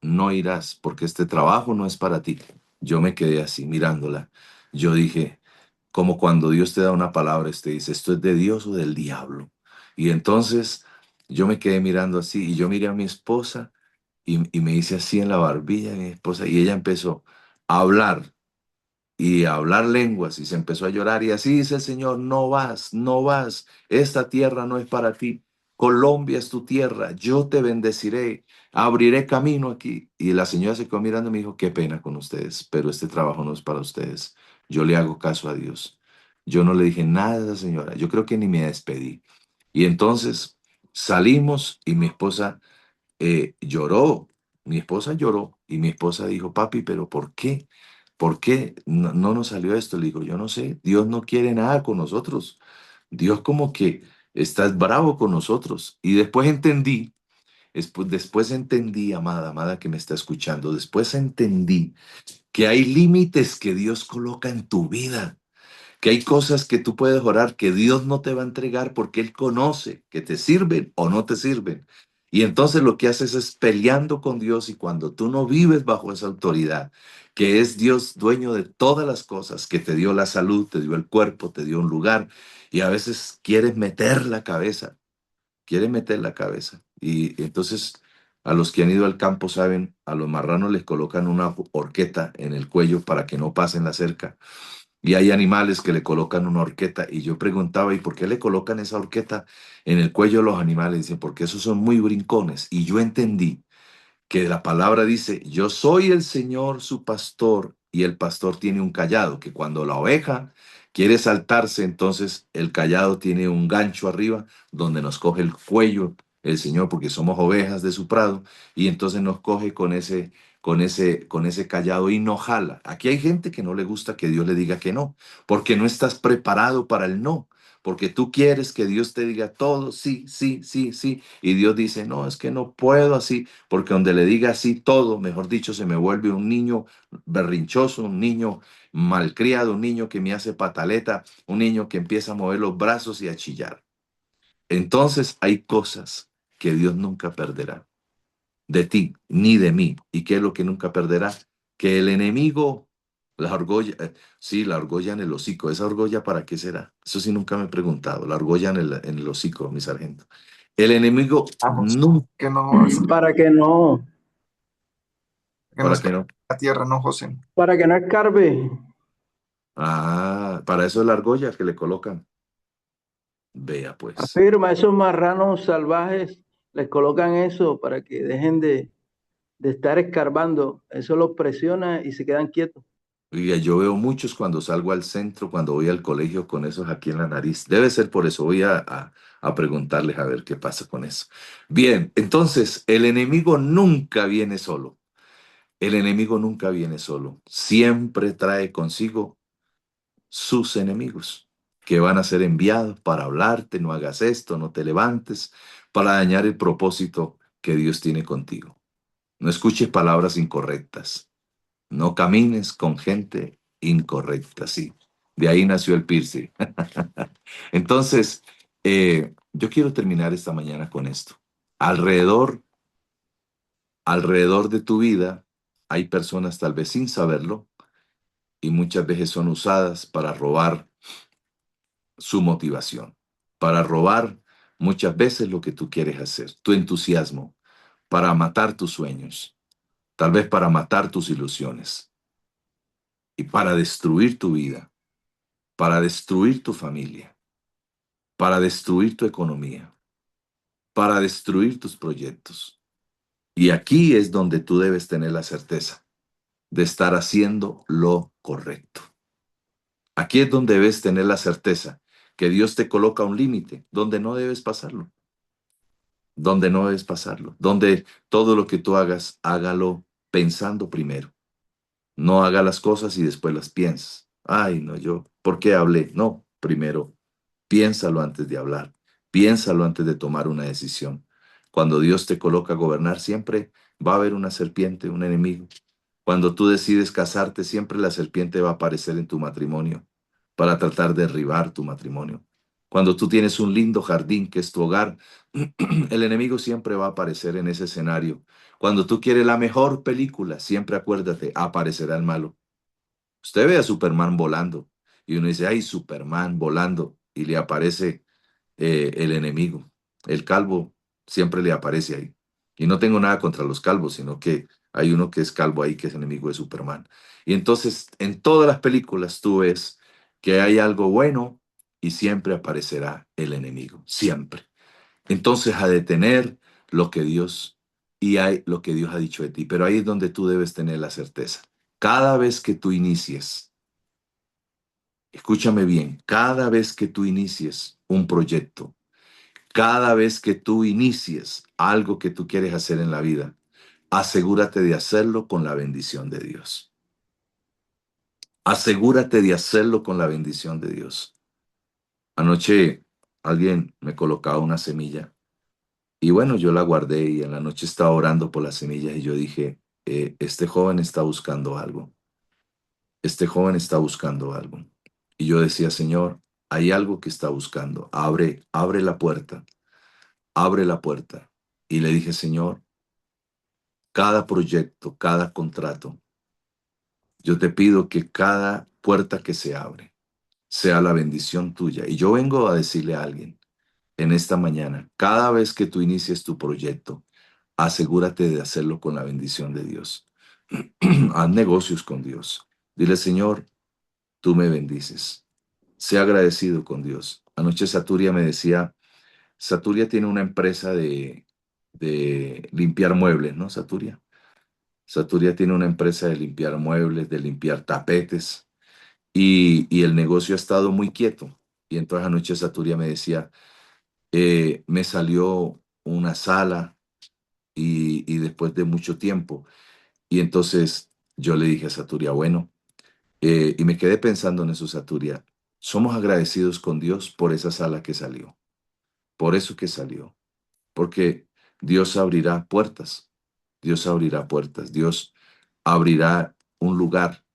no irás, porque este trabajo no es para ti. Yo me quedé así mirándola. Yo dije, como cuando Dios te da una palabra, te dice, ¿esto es de Dios o del diablo? Y entonces yo me quedé mirando así y yo miré a mi esposa y me hice así en la barbilla de mi esposa y ella empezó a hablar y a hablar lenguas y se empezó a llorar y así dice el Señor, no vas, no vas, esta tierra no es para ti, Colombia es tu tierra, yo te bendeciré, abriré camino aquí. Y la señora se quedó mirando y me dijo, qué pena con ustedes, pero este trabajo no es para ustedes, yo le hago caso a Dios. Yo no le dije nada a esa señora, yo creo que ni me despedí. Y entonces salimos y mi esposa lloró, mi esposa lloró y mi esposa dijo, papi, pero ¿por qué? ¿Por qué no nos salió esto? Le digo, yo no sé, Dios no quiere nada con nosotros. Dios como que está bravo con nosotros. Y después entendí, después entendí, amada, amada que me está escuchando, después entendí que hay límites que Dios coloca en tu vida, que hay cosas que tú puedes orar que Dios no te va a entregar porque Él conoce que te sirven o no te sirven. Y entonces lo que haces es peleando con Dios y cuando tú no vives bajo esa autoridad, que es Dios dueño de todas las cosas, que te dio la salud, te dio el cuerpo, te dio un lugar y a veces quieres meter la cabeza. Y entonces a los que han ido al campo saben, a los marranos les colocan una horqueta en el cuello para que no pasen la cerca. Y hay animales que le colocan una horqueta. Y yo preguntaba, ¿y por qué le colocan esa horqueta en el cuello de los animales? Dicen, porque esos son muy brincones. Y yo entendí que la palabra dice, yo soy el Señor su pastor y el pastor tiene un callado, que cuando la oveja quiere saltarse, entonces el callado tiene un gancho arriba donde nos coge el cuello el Señor, porque somos ovejas de su prado, y entonces nos coge con ese callado y nos jala. Aquí hay gente que no le gusta que Dios le diga que no, porque no estás preparado para el no. Porque tú quieres que Dios te diga todo, sí, sí, sí, sí. Y Dios dice, no, es que no puedo así porque donde le diga así todo, mejor dicho, se me vuelve un niño berrinchoso, un niño malcriado, un niño que me hace pataleta, un niño que empieza a mover los brazos y a chillar. Entonces hay cosas que Dios nunca perderá de ti ni de mí. ¿Y qué es lo que nunca perderá? Que el enemigo, la argolla, sí, la argolla en el hocico. ¿Esa argolla para qué será? Eso sí nunca me he preguntado. La argolla en el hocico, mi sargento. El enemigo Vamos, nunca, que no, Para que no ¿para es qué no? la tierra, no, José. que no escarbe. Ah, para eso es la argolla que le colocan. Vea pues. Afirma, esos marranos salvajes les colocan eso para que dejen de estar escarbando. Eso los presiona y se quedan quietos. Oiga, yo veo muchos cuando salgo al centro, cuando voy al colegio con esos aquí en la nariz. Debe ser por eso. Voy a preguntarles a ver qué pasa con eso. Bien, entonces el enemigo nunca viene solo. El enemigo nunca viene solo. Siempre trae consigo sus enemigos que van a ser enviados para hablarte, no hagas esto, no te levantes, para dañar el propósito que Dios tiene contigo. No escuches palabras incorrectas. No camines con gente incorrecta, sí. De ahí nació el piercing. Entonces, yo quiero terminar esta mañana con esto. Alrededor, alrededor de tu vida hay personas tal vez sin saberlo y muchas veces son usadas para robar su motivación, para robar muchas veces lo que tú quieres hacer, tu entusiasmo, para matar tus sueños, tal vez para matar tus ilusiones y para destruir tu vida, para destruir tu familia, para destruir tu economía, para destruir tus proyectos. Y aquí es donde tú debes tener la certeza de estar haciendo lo correcto. Aquí es donde debes tener la certeza que Dios te coloca un límite donde no debes pasarlo, donde no debes pasarlo, donde todo lo que tú hagas, hágalo pensando primero. No haga las cosas y después las piensas. Ay, no, yo, ¿por qué hablé? No, primero, piénsalo antes de hablar. Piénsalo antes de tomar una decisión. Cuando Dios te coloca a gobernar, siempre va a haber una serpiente, un enemigo. Cuando tú decides casarte, siempre la serpiente va a aparecer en tu matrimonio para tratar de derribar tu matrimonio. Cuando tú tienes un lindo jardín que es tu hogar, el enemigo siempre va a aparecer en ese escenario. Cuando tú quieres la mejor película, siempre acuérdate, aparecerá el malo. Usted ve a Superman volando y uno dice, ay, Superman volando, y le aparece el enemigo. El calvo siempre le aparece ahí. Y no tengo nada contra los calvos, sino que hay uno que es calvo ahí, que es enemigo de Superman. Y entonces en todas las películas tú ves que hay algo bueno y siempre aparecerá el enemigo, siempre. Entonces a detener lo que Dios y hay lo que Dios ha dicho de ti. Pero ahí es donde tú debes tener la certeza. Cada vez que tú inicies, escúchame bien, cada vez que tú inicies un proyecto, cada vez que tú inicies algo que tú quieres hacer en la vida, asegúrate de hacerlo con la bendición de Dios. Asegúrate de hacerlo con la bendición de Dios. Anoche alguien me colocaba una semilla y bueno, yo la guardé y en la noche estaba orando por las semillas y yo dije, este joven está buscando algo. Este joven está buscando algo. Y yo decía, Señor, hay algo que está buscando. Abre la puerta. Abre la puerta. Y le dije, Señor, cada proyecto, cada contrato, yo te pido que cada puerta que se abre sea la bendición tuya. Y yo vengo a decirle a alguien en esta mañana, cada vez que tú inicies tu proyecto, asegúrate de hacerlo con la bendición de Dios. Haz negocios con Dios. Dile, Señor, tú me bendices. Sea agradecido con Dios. Anoche Saturia me decía, Saturia tiene una empresa de limpiar muebles, ¿no, Saturia? Saturia tiene una empresa de limpiar muebles, de limpiar tapetes, y el negocio ha estado muy quieto. Y entonces anoche Saturia me decía, me salió una sala y después de mucho tiempo. Y entonces yo le dije a Saturia, bueno, y me quedé pensando en eso, Saturia, somos agradecidos con Dios por esa sala que salió, por eso que salió, porque Dios abrirá puertas, Dios abrirá puertas, Dios abrirá un lugar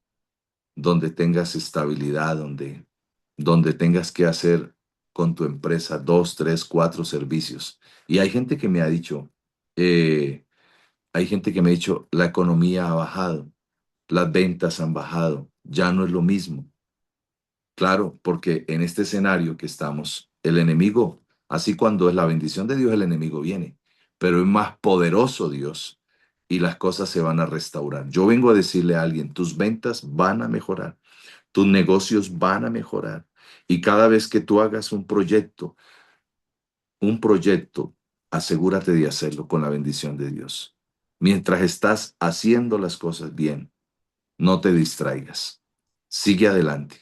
donde tengas estabilidad, donde tengas que hacer con tu empresa 2, 3, 4 servicios. Y eh, hay gente que me ha dicho, la economía ha bajado, las ventas han bajado, ya no es lo mismo. Claro, porque en este escenario que estamos, el enemigo, así cuando es la bendición de Dios, el enemigo viene, pero es más poderoso Dios y las cosas se van a restaurar. Yo vengo a decirle a alguien, tus ventas van a mejorar, tus negocios van a mejorar y cada vez que tú hagas un proyecto, asegúrate de hacerlo con la bendición de Dios. Mientras estás haciendo las cosas bien, no te distraigas. Sigue adelante.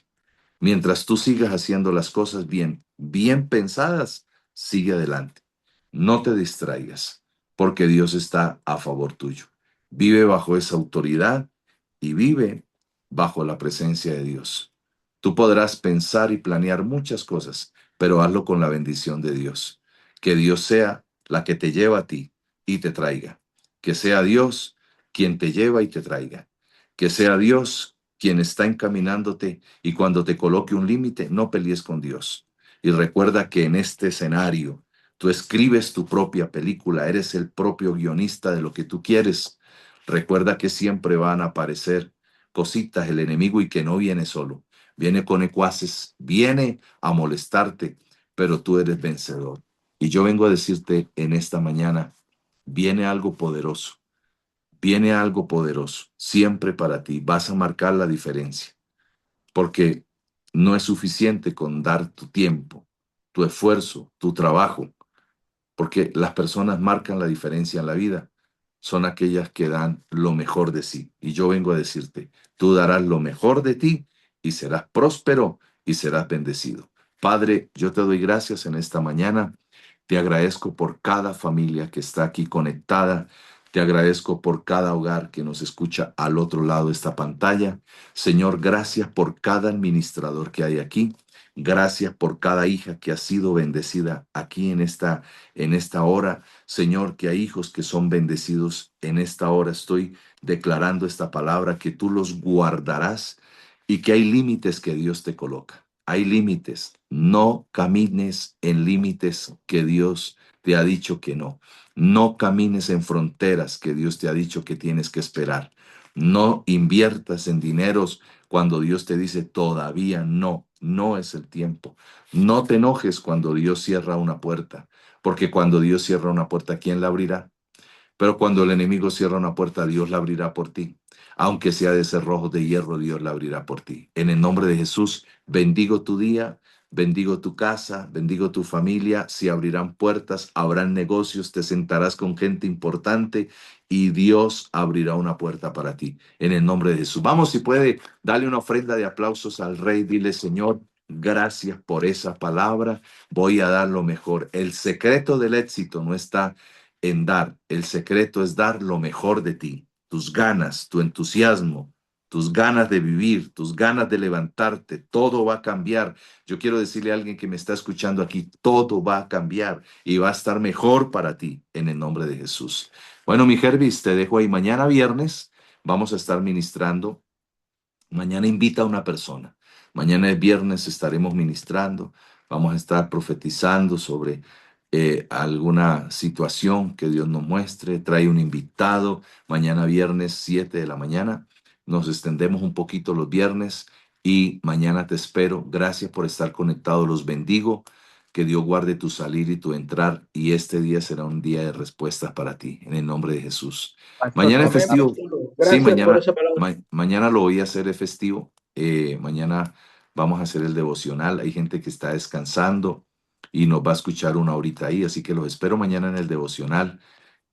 Mientras tú sigas haciendo las cosas bien, bien pensadas, sigue adelante. No te distraigas, porque Dios está a favor tuyo. Vive bajo esa autoridad y vive bajo la presencia de Dios. Tú podrás pensar y planear muchas cosas, pero hazlo con la bendición de Dios. Que Dios sea la que te lleva a ti y te traiga. Que sea Dios quien te lleva y te traiga. Que sea Dios quien está encaminándote y cuando te coloque un límite, no pelees con Dios. Y recuerda que en este escenario Tú escribes tu propia película, eres el propio guionista de lo que tú quieres. Recuerda que siempre van a aparecer cositas el enemigo y que no viene solo. Viene con ecuaces, viene a molestarte, pero tú eres vencedor. Y yo vengo a decirte en esta mañana, viene algo poderoso, viene algo poderoso, siempre para ti. Vas a marcar la diferencia, porque no es suficiente con dar tu tiempo, tu esfuerzo, tu trabajo, porque las personas marcan la diferencia en la vida. Son aquellas que dan lo mejor de sí. Y yo vengo a decirte, tú darás lo mejor de ti y serás próspero y serás bendecido. Padre, yo te doy gracias en esta mañana. Te agradezco por cada familia que está aquí conectada. Te agradezco por cada hogar que nos escucha al otro lado de esta pantalla. Señor, gracias por cada administrador que hay aquí. Gracias por cada hija que ha sido bendecida aquí en esta hora. Señor, que hay hijos que son bendecidos en esta hora. Estoy declarando esta palabra, que tú los guardarás y que hay límites que Dios te coloca. Hay límites. No camines en límites que Dios te ha dicho que no. No camines en fronteras que Dios te ha dicho que tienes que esperar. No inviertas en dineros cuando Dios te dice todavía no, no es el tiempo. No te enojes cuando Dios cierra una puerta, porque cuando Dios cierra una puerta, ¿quién la abrirá? Pero cuando el enemigo cierra una puerta, Dios la abrirá por ti. Aunque sea de cerrojos de hierro, Dios la abrirá por ti. En el nombre de Jesús, bendigo tu día, bendigo tu casa, bendigo tu familia. Se abrirán puertas, habrán negocios, te sentarás con gente importante y Dios abrirá una puerta para ti. En el nombre de Jesús. Vamos, si puede, dale una ofrenda de aplausos al Rey. Dile, Señor, gracias por esa palabra. Voy a dar lo mejor. El secreto del éxito no está en dar. El secreto es dar lo mejor de ti, tus ganas, tu entusiasmo, tus ganas de vivir, tus ganas de levantarte. Todo va a cambiar. Yo quiero decirle a alguien que me está escuchando aquí, todo va a cambiar y va a estar mejor para ti en el nombre de Jesús. Bueno, mi Jervis, te dejo ahí. Mañana viernes vamos a estar ministrando. Mañana invita a una persona. Mañana es viernes, estaremos ministrando. Vamos a estar profetizando sobre alguna situación que Dios nos muestre. Trae un invitado. Mañana viernes, 7 de la mañana. Nos extendemos un poquito los viernes y mañana te espero. Gracias por estar conectado. Los bendigo. Que Dios guarde tu salir y tu entrar. Y este día será un día de respuestas para ti. En el nombre de Jesús. Pastor. Mañana es Amén, festivo. pastor. Sí, Gracias por mañana, esa palabra. mañana lo voy a hacer de festivo. Mañana vamos a hacer el devocional. Hay gente que está descansando y nos va a escuchar una horita ahí, así que los espero mañana en el devocional.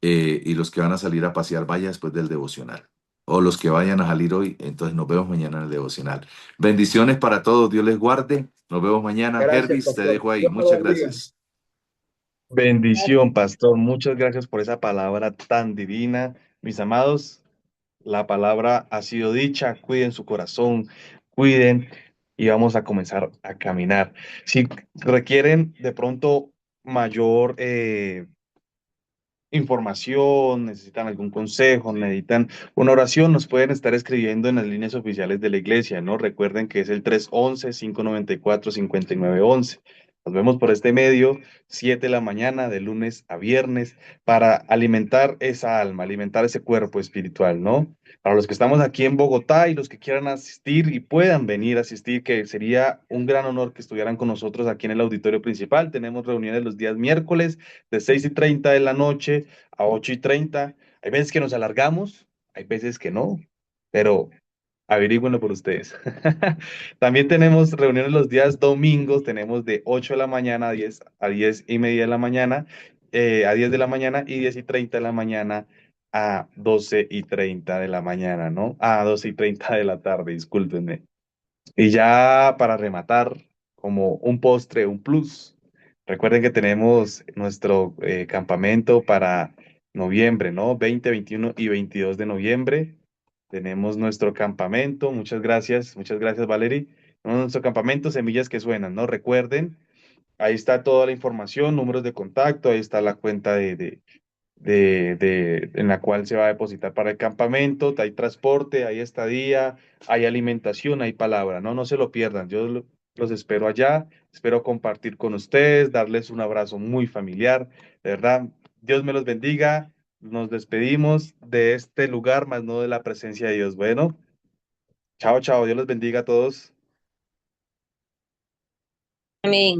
Y los que van a salir a pasear, vaya después del devocional. O los que vayan a salir hoy, entonces nos vemos mañana en el devocional. Bendiciones para todos, Dios les guarde. Nos vemos mañana. Gracias, Hervis, te pastor. dejo ahí. Dios me lo Muchas bendiga. gracias. Bendición, pastor. Muchas gracias por esa palabra tan divina. Mis amados, la palabra ha sido dicha. Cuiden su corazón, cuiden y vamos a comenzar a caminar. Si requieren de pronto mayor información, necesitan algún consejo, necesitan una oración, nos pueden estar escribiendo en las líneas oficiales de la iglesia, ¿no? Recuerden que es el 311-594-5911. Nos vemos por este medio, 7 de la mañana, de lunes a viernes, para alimentar esa alma, alimentar ese cuerpo espiritual, ¿no? Para los que estamos aquí en Bogotá y los que quieran asistir y puedan venir a asistir, que sería un gran honor que estuvieran con nosotros aquí en el auditorio principal. Tenemos reuniones los días miércoles de 6:30 de la noche a 8:30. Hay veces que nos alargamos, hay veces que no, pero averígüenlo por ustedes. También tenemos reuniones los días domingos, tenemos de 8 de la mañana a 10 y media de la mañana, a 10 de la mañana y 10:30 de la mañana a 12:30 de la mañana, ¿no? A 12:30 de la tarde, discúlpenme. Y ya para rematar, como un postre, un plus, recuerden que tenemos nuestro campamento para noviembre, ¿no? 20, 21 y 22 de noviembre. Tenemos nuestro campamento. Muchas gracias, Valerie. Nuestro campamento, Semillas que Suenan, ¿no? Recuerden, ahí está toda la información, números de contacto, ahí está la cuenta en la cual se va a depositar para el campamento, hay transporte, hay estadía, hay alimentación, hay palabra, no, no se lo pierdan. Yo los espero allá, espero compartir con ustedes, darles un abrazo muy familiar, de verdad, Dios me los bendiga, nos despedimos de este lugar, más no de la presencia de Dios. Bueno, chao, chao, Dios los bendiga a todos. Amén.